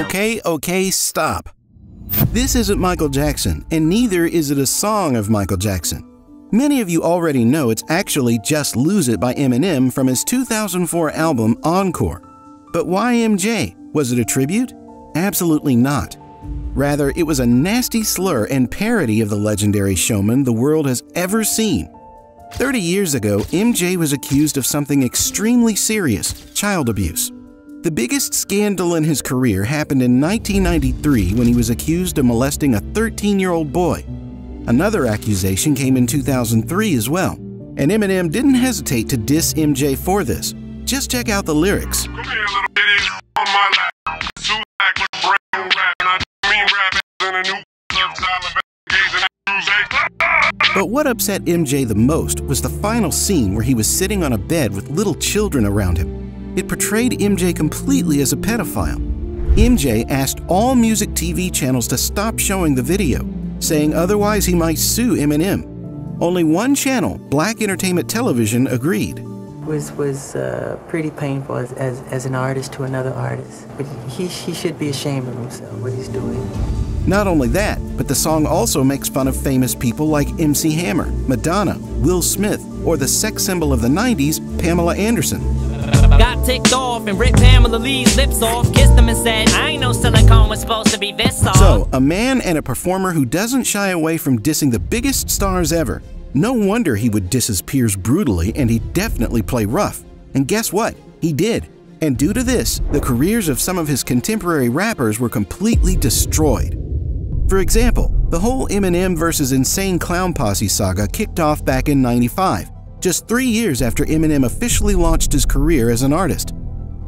Okay, stop. This isn't Michael Jackson, and neither is it a song of Michael Jackson. Many of you already know it's actually Just Lose It by Eminem from his 2004 album Encore. But why MJ? Was it a tribute? Absolutely not. Rather, it was a nasty slur and parody of the legendary showman the world has ever seen. 30 years ago, MJ was accused of something extremely serious: child abuse. The biggest scandal in his career happened in 1993 when he was accused of molesting a 13-year-old boy. Another accusation came in 2003 as well, and Eminem didn't hesitate to diss MJ for this. Just check out the lyrics. But what upset MJ the most was the final scene where he was sitting on a bed with little children around him. It portrayed MJ completely as a pedophile. MJ asked all music TV channels to stop showing the video, saying otherwise he might sue Eminem. Only one channel, Black Entertainment Television, agreed. Was pretty painful as an artist to another artist. But he should be ashamed of himself, what he's doing. Not only that, but the song also makes fun of famous people like MC Hammer, Madonna, Will Smith, or the sex symbol of the 90s, Pamela Anderson. Got ticked off and ripped Pamela Lee's lips off, kissed him and said, I ain't know silicone was supposed to be this soft. So, a man and a performer who doesn't shy away from dissing the biggest stars ever. No wonder he would diss his peers brutally, and he'd definitely play rough. And guess what? He did. And due to this, the careers of some of his contemporary rappers were completely destroyed. For example, the whole Eminem vs. Insane Clown Posse saga kicked off back in '95, just 3 years after Eminem officially launched his career as an artist.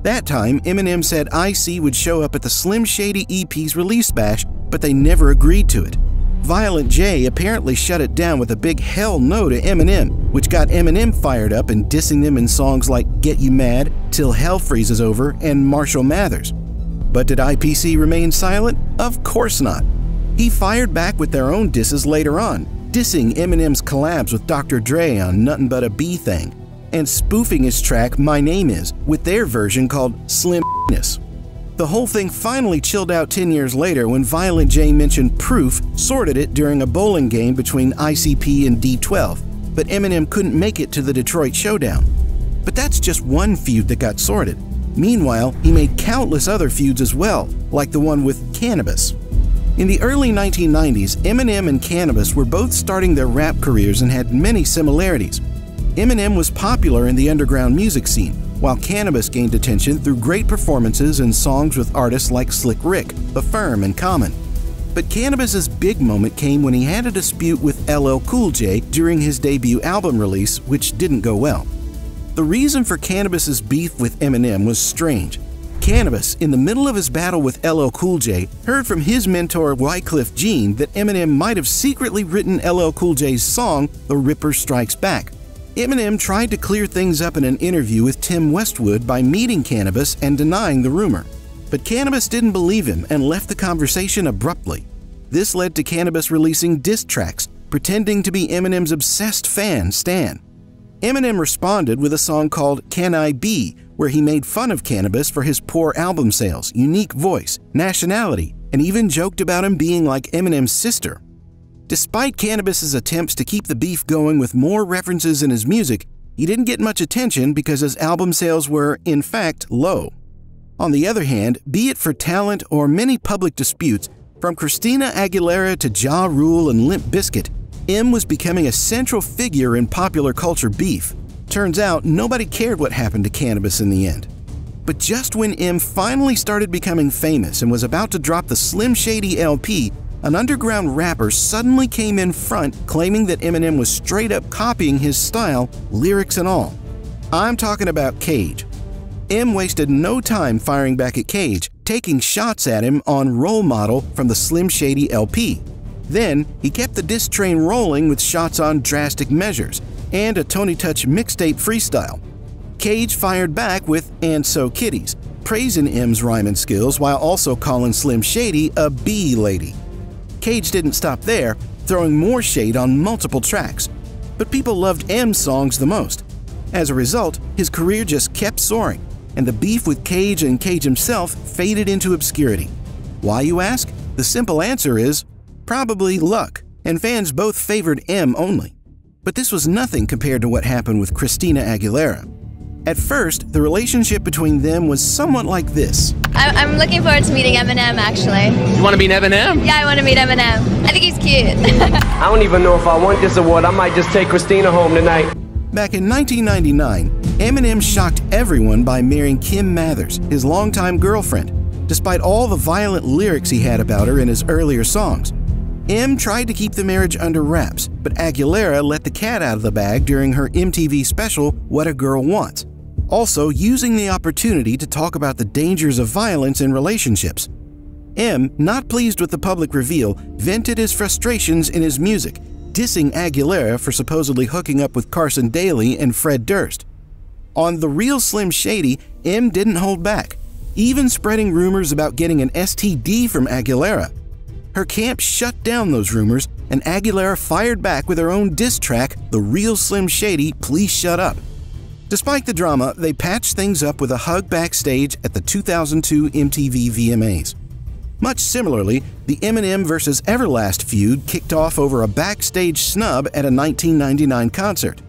That time, Eminem said IC would show up at the Slim Shady EP's release bash, but they never agreed to it. Violent J apparently shut it down with a big hell no to Eminem, which got Eminem fired up and dissing them in songs like Get You Mad, Till Hell Freezes Over, and Marshall Mathers. But did IPC remain silent? Of course not. He fired back with their own disses later on, dissing Eminem's collabs with Dr. Dre on Nuttin' But a Bee Thing, and spoofing his track My Name Is with their version called Slim-ness. The whole thing finally chilled out 10 years later when Violent J mentioned Proof sorted it during a bowling game between ICP and D12, but Eminem couldn't make it to the Detroit Showdown. But that's just one feud that got sorted. Meanwhile, he made countless other feuds as well, like the one with Canibus. In the early 1990s, Eminem and Canibus were both starting their rap careers and had many similarities. Eminem was popular in the underground music scene, while Canibus gained attention through great performances and songs with artists like Slick Rick, The Firm, and Common. But Canibus's big moment came when he had a dispute with LL Cool J during his debut album release, which didn't go well. The reason for Canibus's beef with Eminem was strange. Canibus, in the middle of his battle with LL Cool J, heard from his mentor Wyclef Jean that Eminem might have secretly written LL Cool J's song The Ripper Strikes Back. Eminem tried to clear things up in an interview with Tim Westwood by meeting Canibus and denying the rumor. But Canibus didn't believe him and left the conversation abruptly. This led to Canibus releasing diss tracks, pretending to be Eminem's obsessed fan, Stan. Eminem responded with a song called Can I Be, where he made fun of Canibus for his poor album sales, unique voice, nationality, and even joked about him being like Eminem's sister. Despite Canibus's attempts to keep the beef going with more references in his music, he didn't get much attention because his album sales were, in fact, low. On the other hand, be it for talent or many public disputes, from Christina Aguilera to Ja Rule and Limp Bizkit, M was becoming a central figure in popular culture beef. Turns out, nobody cared what happened to Canibus in the end. But just when M finally started becoming famous and was about to drop the Slim Shady LP, an underground rapper suddenly came in front claiming that Eminem was straight up copying his style, lyrics and all. I'm talking about Cage. M wasted no time firing back at Cage, taking shots at him on Role Model from the Slim Shady LP. Then, he kept the diss train rolling with shots on Drastic Measures and a Tony Touch mixtape freestyle. Cage fired back with And So Kitties, praising M's rhyming skills while also calling Slim Shady a bee lady. Cage didn't stop there, throwing more shade on multiple tracks. But people loved M's songs the most. As a result, his career just kept soaring, and the beef with Cage and Cage himself faded into obscurity. Why, you ask? The simple answer is probably luck, and fans both favored M only. But this was nothing compared to what happened with Christina Aguilera. At first, the relationship between them was somewhat like this. I'm looking forward to meeting Eminem, actually. You want to meet Eminem? Yeah, I want to meet Eminem. I think he's cute. I don't even know if I want this award. I might just take Christina home tonight. Back in 1999, Eminem shocked everyone by marrying Kim Mathers, his longtime girlfriend, despite all the violent lyrics he had about her in his earlier songs. M tried to keep the marriage under wraps, but Aguilera let the cat out of the bag during her MTV special, What a Girl Wants, also using the opportunity to talk about the dangers of violence in relationships. M, not pleased with the public reveal, vented his frustrations in his music, dissing Aguilera for supposedly hooking up with Carson Daly and Fred Durst. On The Real Slim Shady, M didn't hold back, even spreading rumors about getting an STD from Aguilera. Her camp shut down those rumors, and Aguilera fired back with her own diss track, The Real Slim Shady, Please Shut Up. Despite the drama, they patched things up with a hug backstage at the 2002 MTV VMAs. Much similarly, the Eminem vs. Everlast feud kicked off over a backstage snub at a 1999 concert.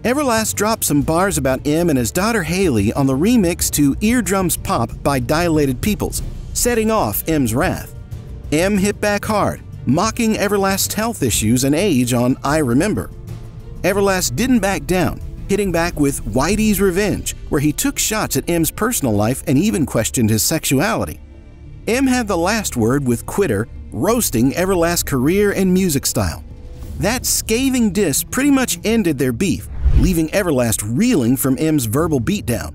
Everlast dropped some bars about M and his daughter Haley on the remix to Eardrums Pop by Dilated Peoples, setting off M's wrath. M hit back hard, mocking Everlast's health issues and age on I Remember. Everlast didn't back down, hitting back with Whitey's Revenge, where he took shots at M's personal life and even questioned his sexuality. M had the last word with Quitter, roasting Everlast's career and music style. That scathing diss pretty much ended their beef, leaving Everlast reeling from M's verbal beatdown.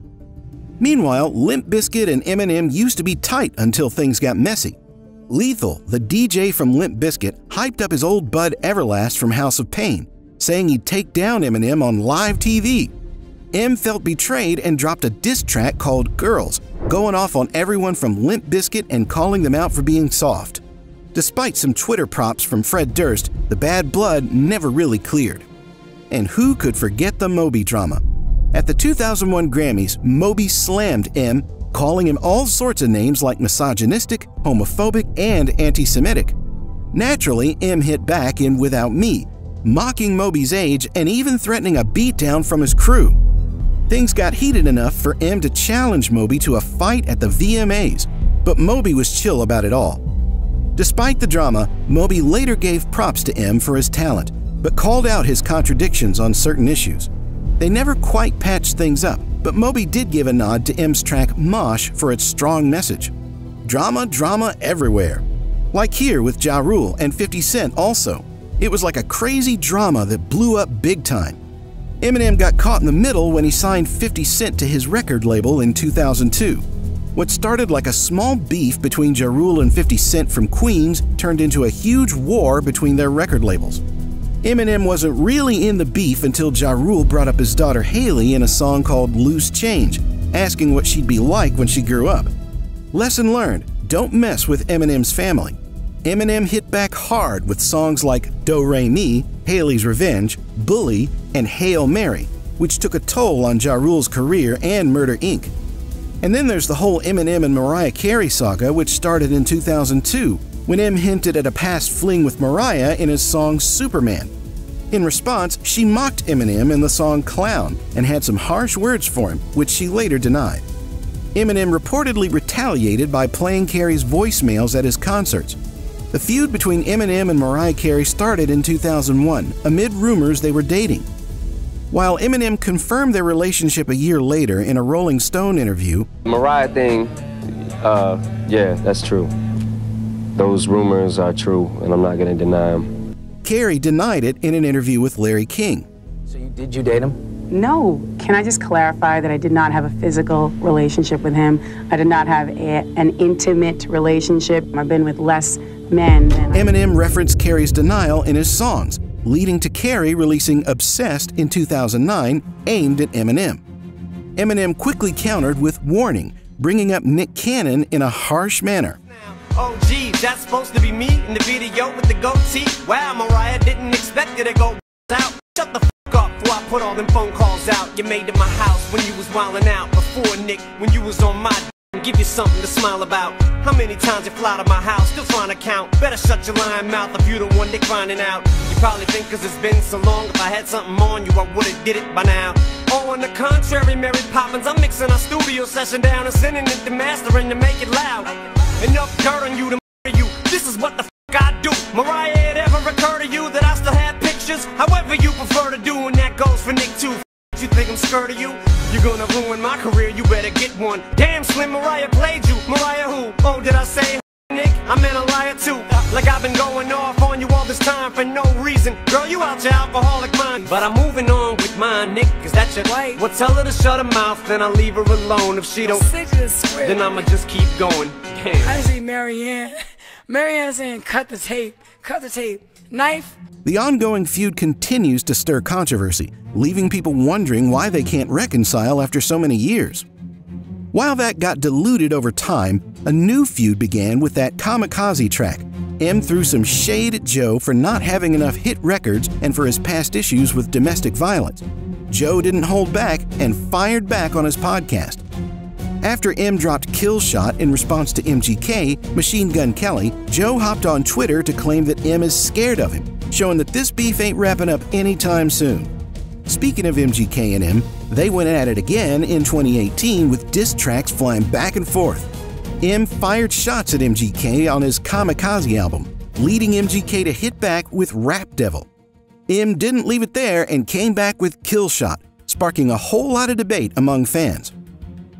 Meanwhile, Limp Bizkit and Eminem used to be tight until things got messy. Lethal, the DJ from Limp Bizkit, hyped up his old bud Everlast from House of Pain, saying he'd take down Eminem on live TV. M felt betrayed and dropped a diss track called Girls, going off on everyone from Limp Bizkit and calling them out for being soft. Despite some Twitter props from Fred Durst, the bad blood never really cleared. And who could forget the Moby drama? At the 2001 Grammys, Moby slammed M, calling him all sorts of names like misogynistic, homophobic, and anti-Semitic. Naturally, M hit back in Without Me, mocking Moby's age and even threatening a beatdown from his crew. Things got heated enough for M to challenge Moby to a fight at the VMAs, but Moby was chill about it all. Despite the drama, Moby later gave props to M for his talent, but called out his contradictions on certain issues. They never quite patched things up, but Moby did give a nod to M's track Mosh for its strong message. Drama everywhere. Like here with Ja Rule and 50 Cent also. It was like a crazy drama that blew up big time. Eminem got caught in the middle when he signed 50 Cent to his record label in 2002. What started like a small beef between Ja Rule and 50 Cent from Queens turned into a huge war between their record labels. Eminem wasn't really in the beef until Ja Rule brought up his daughter Haley in a song called Loose Change, asking what she'd be like when she grew up. Lesson learned, don't mess with Eminem's family. Eminem hit back hard with songs like Do Re Mi, Haley's Revenge, Bully, and Hail Mary, which took a toll on Ja Rule's career and Murder Inc. And then there's the whole Eminem and Mariah Carey saga, which started in 2002, when M hinted at a past fling with Mariah in his song Superman. In response, she mocked Eminem in the song Clown and had some harsh words for him, which she later denied. Eminem reportedly retaliated by playing Carey's voicemails at his concerts. The feud between Eminem and Mariah Carey started in 2001, amid rumors they were dating. While Eminem confirmed their relationship a year later in a Rolling Stone interview, Mariah thing, yeah, that's true. Those rumors are true, and I'm not going to deny them. Carey denied it in an interview with Larry King. So did you date him? No. Can I just clarify that I did not have a physical relationship with him? I did not have an intimate relationship. I've been with less men than Eminem referenced Carey's denial in his songs, leading to Carey releasing Obsessed in 2009, aimed at Eminem. Eminem quickly countered with Warning, bringing up Nick Cannon in a harsh manner. Oh geez, that's supposed to be me in the video with the goatee? Wow, Mariah, didn't expect it to go out. Shut the f*** up before I put all them phone calls out. You made it my house when you was wildin' out. Before, Nick, when you was on my give you something to smile about. How many times you fly to my house, still trying to count? Better shut your lying mouth if you the one they grinding out. You probably think cause it's been so long, if I had something on you I would've did it by now. Oh, on the contrary, Mary Poppins, I'm mixing our studio session down and sending it to mastering to make it loud. Enough dirt on you to murder you, this is what the I do. Mariah, it ever occur to you that I still have pictures? However you prefer to do, and that goes for Nick too. You think I'm scared of you? You're gonna ruin my career, you better get one. Damn, Slim, Mariah played you. Mariah who? Oh, did I say Nick? I meant a liar too. Like I've been going off on you all this time for no reason. Girl, you out your alcoholic mind. But I'm moving on with mine, Nick. Is that your way? Well, tell her to shut her mouth, then I'll leave her alone. If she don't, then I'ma just keep going. Damn. I see Marianne saying, cut the tape, knife. The ongoing feud continues to stir controversy, leaving people wondering why they can't reconcile after so many years. While that got diluted over time, a new feud began with that Kamikaze track. M threw some shade at Joe for not having enough hit records and for his past issues with domestic violence. Joe didn't hold back and fired back on his podcast. After M dropped Kill Shot in response to MGK, Machine Gun Kelly, Joe hopped on Twitter to claim that M is scared of him, showing that this beef ain't wrapping up anytime soon. Speaking of MGK and M, they went at it again in 2018 with diss tracks flying back and forth. M fired shots at MGK on his Kamikaze album, leading MGK to hit back with Rap Devil. M didn't leave it there and came back with Kill Shot, sparking a whole lot of debate among fans.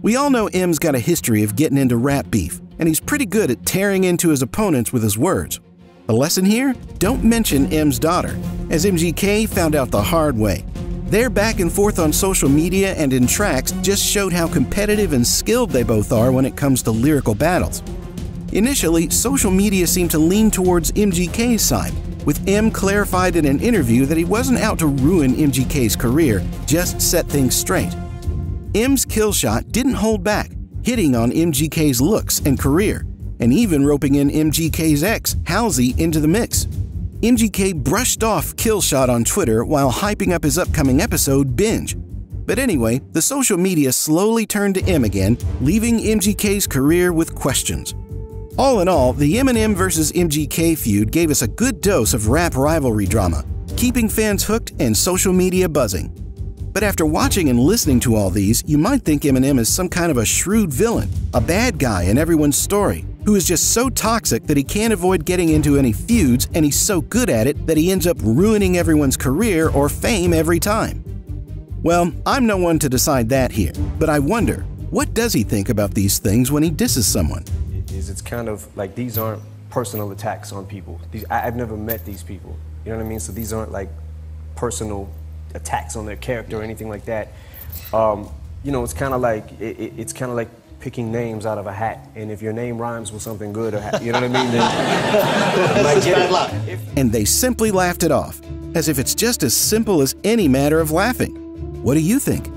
We all know M's got a history of getting into rap beef, and he's pretty good at tearing into his opponents with his words. The lesson here? Don't mention M's daughter, as MGK found out the hard way. Their back and forth on social media and in tracks just showed how competitive and skilled they both are when it comes to lyrical battles. Initially, social media seemed to lean towards MGK's side, with M clarified in an interview that he wasn't out to ruin MGK's career, just set things straight. M's Kill Shot didn't hold back, hitting on MGK's looks and career, and even roping in MGK's ex, Halsey, into the mix. MGK brushed off Kill Shot on Twitter while hyping up his upcoming episode, Binge. But anyway, the social media slowly turned to M again, leaving MGK's career with questions. All in all, the Eminem vs. MGK feud gave us a good dose of rap rivalry drama, keeping fans hooked and social media buzzing. But after watching and listening to all these, you might think Eminem is some kind of a shrewd villain, a bad guy in everyone's story, who is just so toxic that he can't avoid getting into any feuds, and he's so good at it that he ends up ruining everyone's career or fame every time. Well, I'm no one to decide that here, but I wonder, what does he think about these things when he disses someone? It's kind of like these aren't personal attacks on people. I've never met these people, you know what I mean? So these aren't like personal attacks on their character or anything like that. You know, it's kind of like picking names out of a hat, and if your name rhymes with something good, or you know what I mean, then might get it. And they simply laughed it off, as if it's just as simple as any matter of laughing. What do you think?